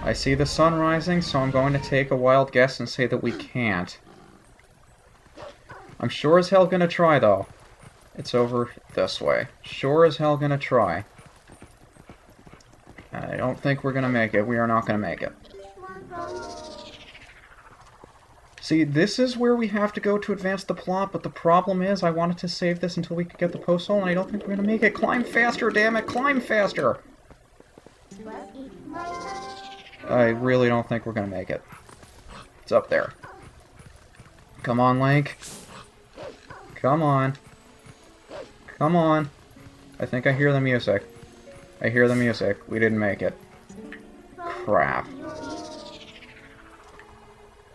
I see the sun rising, so I'm going to take a wild guess and say that we can't. I'm sure as hell gonna try, though. It's over this way. Sure as hell gonna try. I don't think we're gonna make it. We are not gonna make it. See, this is where we have to go to advance the plot, but the problem is I wanted to save this until we could get the post-hole, and I don't think we're gonna make it. Climb faster, damn it! Climb faster! I really don't think we're gonna make it. It's up there. Come on, Link. Come on. Come on. I think I hear the music. I hear the music. We didn't make it. Crap.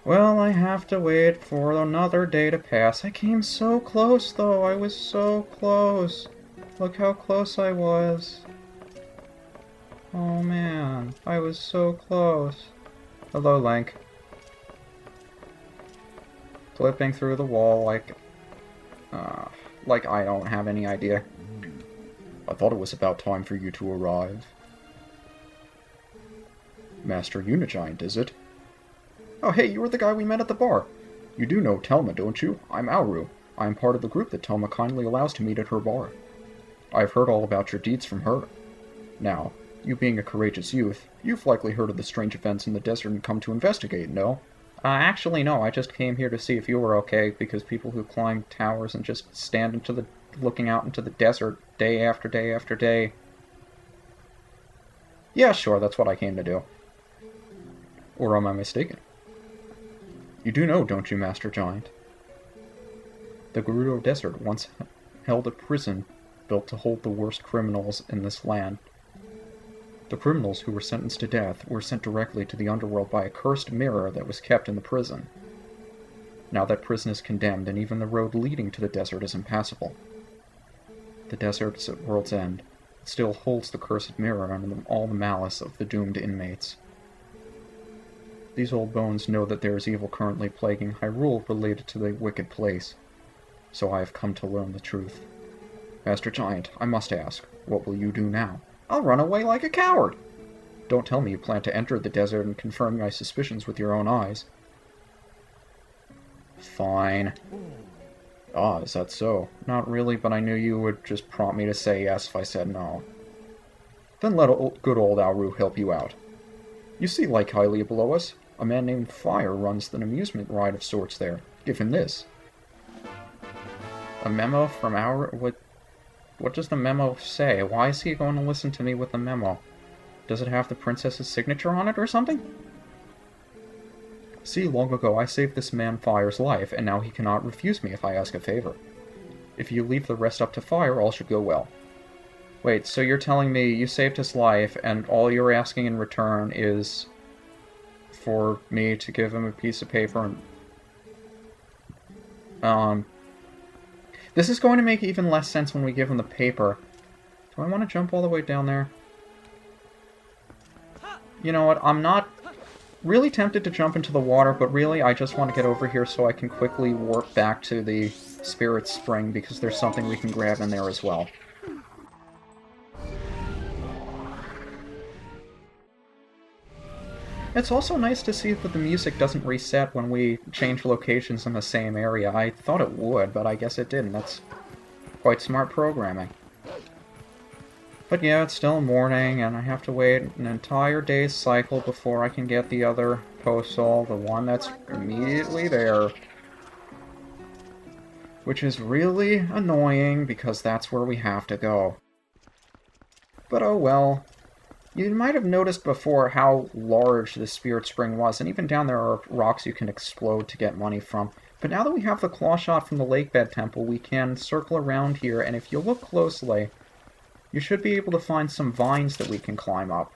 Well, I have to wait for another day to pass. I came so close, though. I was so close. Look how close I was. Oh, man. I was so close. Hello, Link. Flipping through the wall like I don't have any idea. I thought it was about time for you to arrive. Master UniGiant, is it? Oh, hey, you were the guy we met at the bar. You do know Telma, don't you? I'm Auru. I am part of the group that Telma kindly allows to meet at her bar. I've heard all about your deeds from her. Now, you being a courageous youth, you've likely heard of the strange events in the desert and come to investigate, no? Actually, no. I just came here to see if you were okay, because people who climb towers and just stand looking out into the desert day after day after day. Yeah, sure, that's what I came to do. Or am I mistaken? You do know, don't you, Master Giant? The Gerudo Desert once held a prison built to hold the worst criminals in this land. The criminals who were sentenced to death were sent directly to the underworld by a cursed mirror that was kept in the prison. Now that prison is condemned, and even the road leading to the desert is impassable. The desert is at world's end. It still holds the cursed mirror and all the malice of the doomed inmates. These old bones know that there is evil currently plaguing Hyrule related to the wicked place, so I have come to learn the truth. Master Giant, I must ask, what will you do now? I'll run away like a coward! Don't tell me you plan to enter the desert and confirm my suspicions with your own eyes. Fine. Ah, is that so? Not really, but I knew you would just prompt me to say yes if I said no. Then let good old Auru help you out. You see Lake Hylia below us? A man named Fire runs an amusement ride of sorts there. Give him this. A memo from Auru? What does the memo say? Why is he going to listen to me with the memo? Does it have the princess's signature on it or something? See, long ago I saved this man Fire's life, and now he cannot refuse me if I ask a favor. If you leave the rest up to Fire, all should go well. Wait, so you're telling me you saved his life, and all you're asking in return is for me to give him a piece of paper and... This is going to make even less sense when we give him the paper. Do I want to jump all the way down there? You know what, I'm not really tempted to jump into the water, but really I just want to get over here so I can quickly warp back to the Spirit Spring, because there's something we can grab in there as well. It's also nice to see that the music doesn't reset when we change locations in the same area. I thought it would, but I guess it didn't. That's quite smart programming. But yeah, it's still morning, and I have to wait an entire day's cycle before I can get the other postal, the one that's immediately there. Which is really annoying, because that's where we have to go. But oh well. You might have noticed before how large the Spirit Spring was, and even down there are rocks you can explode to get money from. But now that we have the claw shot from the Lakebed Temple, we can circle around here, and if you look closely, you should be able to find some vines that we can climb up.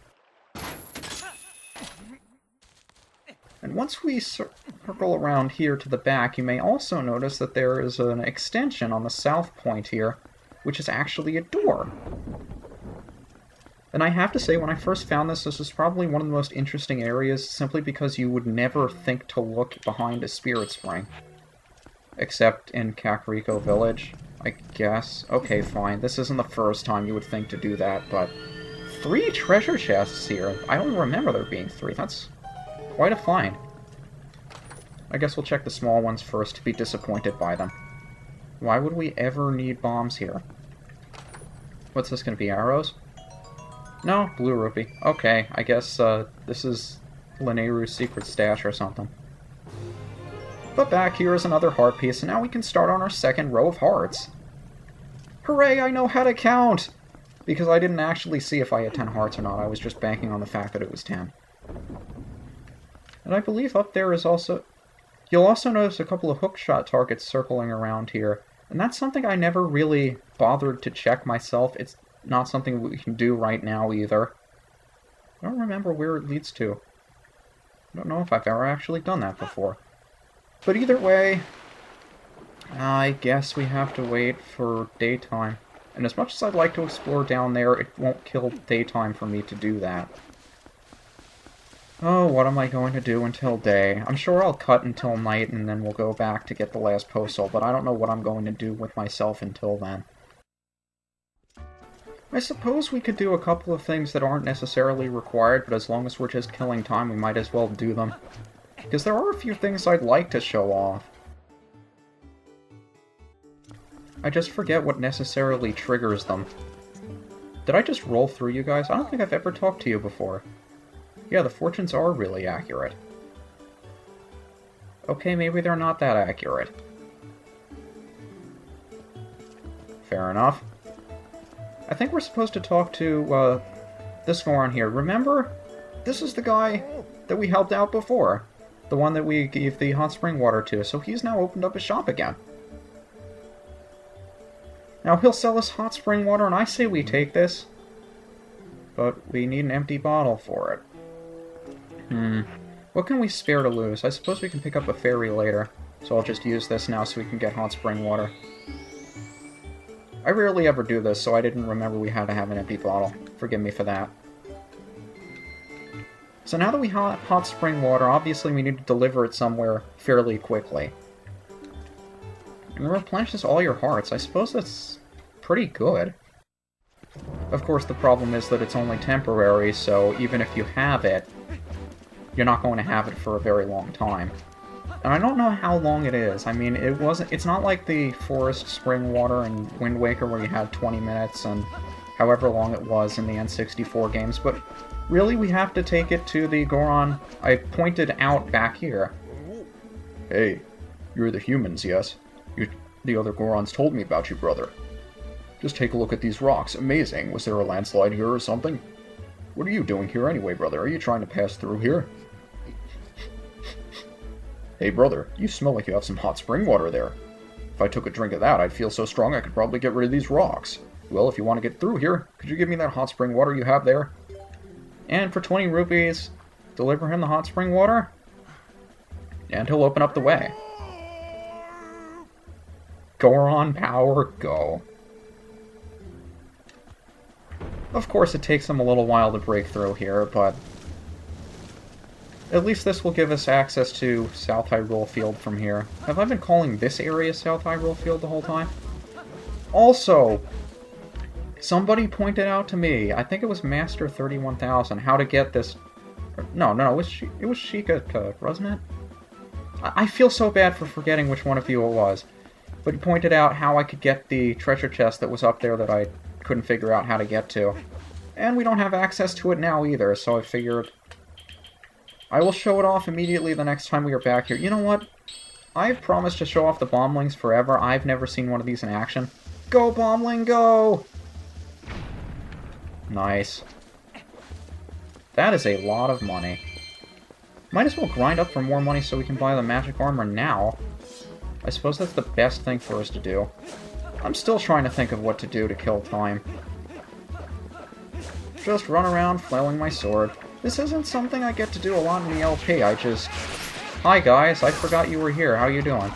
And once we circle around here to the back, you may also notice that there is an extension on the south point here, which is actually a door. And I have to say, when I first found this was probably one of the most interesting areas, simply because you would never think to look behind a Spirit Spring. Except in Kakariko Village, I guess. Okay, fine. This isn't the first time you would think to do that, but 3 treasure chests here. I don't remember there being 3. That's quite a find. I guess we'll check the small ones first to be disappointed by them. Why would we ever need bombs here? What's this going to be, arrows? No, blue rupee. Okay, I guess this is Linnayru's secret stash or something. But back here is another heart piece, and now we can start on our second row of hearts. Hooray, I know how to count! Because I didn't actually see if I had 10 hearts or not, I was just banking on the fact that it was 10. And I believe up there is also... You'll also notice a couple of hookshot targets circling around here, and that's something I never really bothered to check myself. It's not something we can do right now either. I don't remember where it leads to. I don't know if I've ever actually done that before. But either way, I guess we have to wait for daytime. And as much as I'd like to explore down there, it won't kill daytime for me to do that. Oh, what am I going to do until day? I'm sure I'll cut until night and then we'll go back to get the last postal, but I don't know what I'm going to do with myself until then. I suppose we could do a couple of things that aren't necessarily required, but as long as we're just killing time, we might as well do them. Because there are a few things I'd like to show off. I just forget what necessarily triggers them. Did I just roll through you guys? I don't think I've ever talked to you before. Yeah, the fortunes are really accurate. Okay, maybe they're not that accurate. Fair enough. I think we're supposed to talk to, this Goron here. Remember? This is the guy that we helped out before. The one that we gave the hot spring water to, so he's now opened up a shop again. Now, he'll sell us hot spring water, and I say we take this. But we need an empty bottle for it. What can we spare to lose? I suppose we can pick up a fairy later, so I'll just use this now so we can get hot spring water. I rarely ever do this, so I didn't remember we had to have an empty bottle. Forgive me for that. So now that we have hot spring water, obviously we need to deliver it somewhere fairly quickly. And it replenishes all your hearts. I suppose that's pretty good. Of course, the problem is that it's only temporary, so even if you have it, you're not going to have it for a very long time. And I don't know how long it is. I mean, it's not like the Forest Spring Water and Wind Waker where you had 20 minutes and however long it was in the N64 games, but really we have to take it to the Goron I pointed out back here. Hey, you're the humans, yes? The other Gorons told me about you, brother. Just take a look at these rocks. Amazing. Was there a landslide here or something? What are you doing here anyway, brother? Are you trying to pass through here? Hey, brother, you smell like you have some hot spring water there. If I took a drink of that, I'd feel so strong I could probably get rid of these rocks. Well, if you want to get through here, could you give me that hot spring water you have there? And for 20 rupees, deliver him the hot spring water, and he'll open up the way. Goron power, go. Of course, it takes them a little while to break through here, but at least this will give us access to South Hyrule Field from here. Have I been calling this area South Hyrule Field the whole time? Also, somebody pointed out to me, I think it was Master 31000, how to get this... No, it was Sheikah, wasn't it? I feel so bad for forgetting which one of you it was. But he pointed out how I could get the treasure chest that was up there that I couldn't figure out how to get to. And we don't have access to it now either, so I figured I will show it off immediately the next time we are back here. You know what? I've promised to show off the bomblings forever. I've never seen one of these in action. Go, bombling, go! Nice. That is a lot of money. Might as well grind up for more money so we can buy the magic armor now. I suppose that's the best thing for us to do. I'm still trying to think of what to do to kill time. Just run around flailing my sword. This isn't something I get to do a lot in the LP, I just... Hi guys, I forgot you were here, how you doing?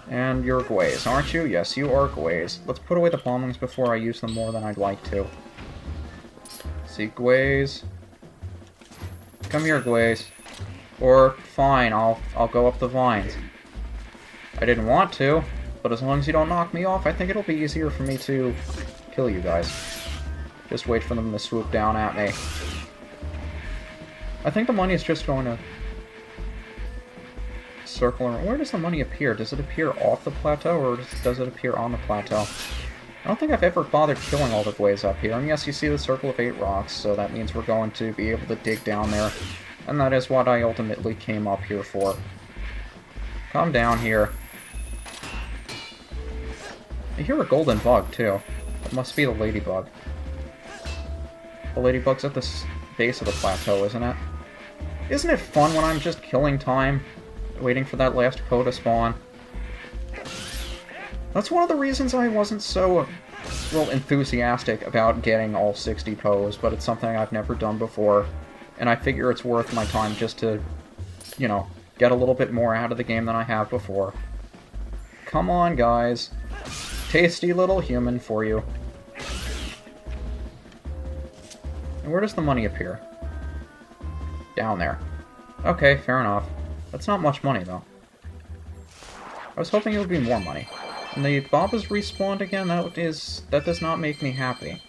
And you're Gwaze, aren't you? Yes, you are Gwaze. Let's put away the bomblings before I use them more than I'd like to. See, Gwaze. Come here, Gwaze. Or, fine, I'll go up the vines. I didn't want to, but as long as you don't knock me off, I think it'll be easier for me to kill you guys. Just wait for them to swoop down at me. I think the money is just going to circle around. Where does the money appear? Does it appear off the plateau, or does it appear on the plateau? I don't think I've ever bothered killing all the ways up here. And yes, you see the circle of 8 rocks, so that means we're going to be able to dig down there. And that is what I ultimately came up here for. Come down here. I hear a golden bug, too. It must be the ladybug. The ladybug's at the base of the plateau, isn't it? Isn't it fun when I'm just killing time, waiting for that last foe to spawn? That's one of the reasons I wasn't so, well, enthusiastic about getting all 60 Poes, but it's something I've never done before, and I figure it's worth my time just to, you know, get a little bit more out of the game than I have before. Come on, guys. Tasty little human for you. And where does the money appear? Down there. Okay, fair enough. That's not much money, though. I was hoping it would be more money. And the Babas respawned again? That does not make me happy.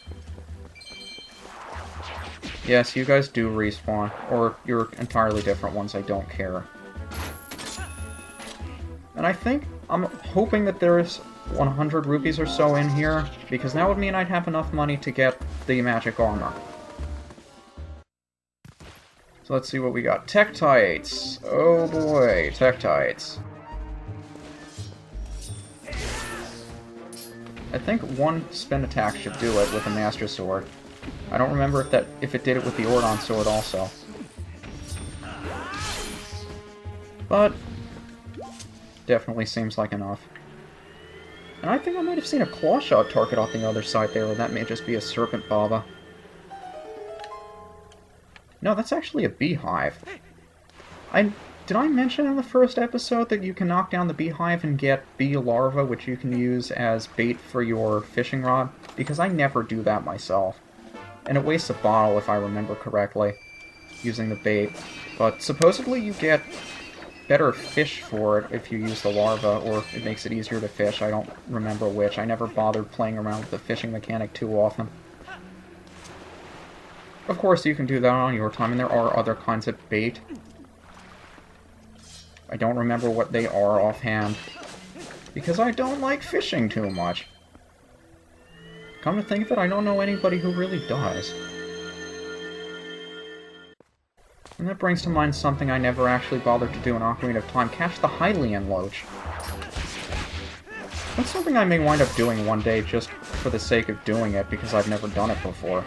Yes, you guys do respawn. Or you're entirely different ones, I don't care. And I'm hoping that there's 100 rupees or so in here, because that would mean I'd have enough money to get the magic armor. So let's see what we got. Tektites! Oh boy, Tektites. I think one spin attack should do it with a Master Sword. I don't remember if it did it with the Ordon Sword also. But definitely seems like enough. And I think I might have seen a claw shot target on the other side there, or that may just be a Serpent Baba. No, that's actually a beehive. Did I mention in the first episode that you can knock down the beehive and get bee larvae, which you can use as bait for your fishing rod? Because I never do that myself. And it wastes a bottle, if I remember correctly, using the bait. But supposedly you get better fish for it if you use the larva, or it makes it easier to fish. I don't remember which. I never bothered playing around with the fishing mechanic too often. Of course, you can do that on your time, and there are other kinds of bait. I don't remember what they are offhand, because I don't like fishing too much. Come to think of it, I don't know anybody who really does. And that brings to mind something I never actually bothered to do in Ocarina of Time. Catch the Hylian Loach. That's something I may wind up doing one day just for the sake of doing it, because I've never done it before.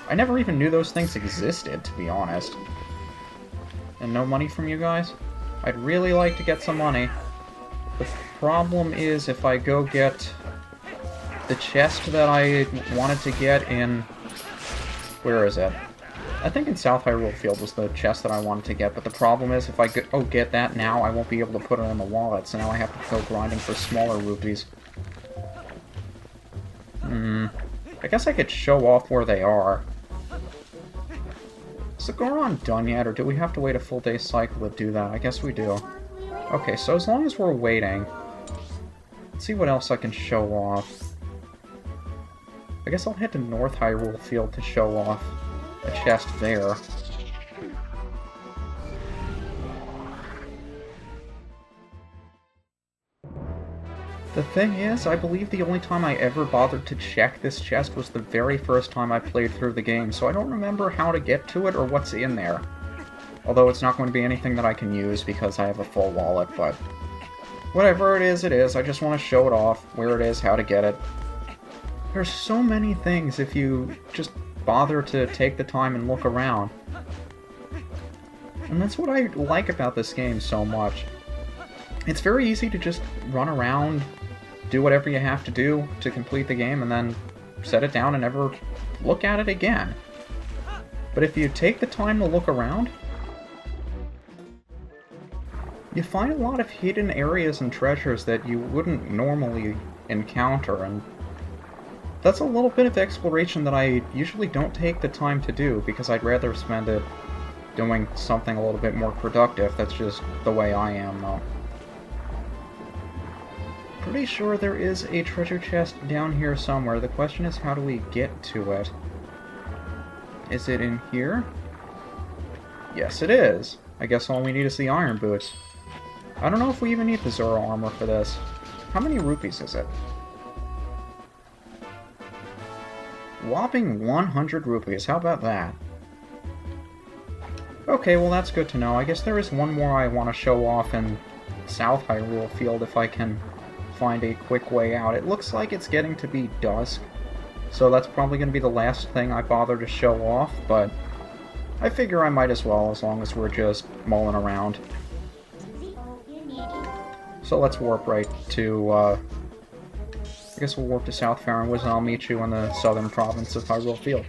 I never even knew those things existed, to be honest. And no money from you guys? I'd really like to get some money. The problem is, if I go get the chest that I wanted to get in... Where is it? I think in South Hyrule Field was the chest that I wanted to get, but the problem is, if I get that now, I won't be able to put it in the wallet, so now I have to go grinding for smaller rupees. I guess I could show off where they are. Is the Goron done yet, or do we have to wait a full day cycle to do that? I guess we do. Okay, so as long as we're waiting, let's see what else I can show off. I guess I'll head to North Hyrule Field to show off a chest there. The thing is, I believe the only time I ever bothered to check this chest was the very first time I played through the game, so I don't remember how to get to it or what's in there. Although it's not going to be anything that I can use because I have a full wallet, but whatever it is, I just want to show it off, where it is, how to get it. There's so many things if you just bother to take the time and look around. And that's what I like about this game so much. It's very easy to just run around, do whatever you have to do to complete the game, and then set it down and never look at it again. But if you take the time to look around, you find a lot of hidden areas and treasures that you wouldn't normally encounter, and that's a little bit of exploration that I usually don't take the time to do, because I'd rather spend it doing something a little bit more productive. That's just the way I am, though. Pretty sure there is a treasure chest down here somewhere. The question is, how do we get to it? Is it in here? Yes, it is. I guess all we need is the iron boots. I don't know if we even need the Zoro armor for this. How many rupees is it? Whopping 100 rupees. How about that? Okay, well that's good to know. I guess there is one more I want to show off in South Hyrule Field if I can find a quick way out. It looks like it's getting to be dusk, so that's probably going to be the last thing I bother to show off, but I figure I might as well as long as we're just mulling around. So let's warp right to, I guess we'll warp to South Faron Woods and I'll meet you in the southern province of Hyrule Field.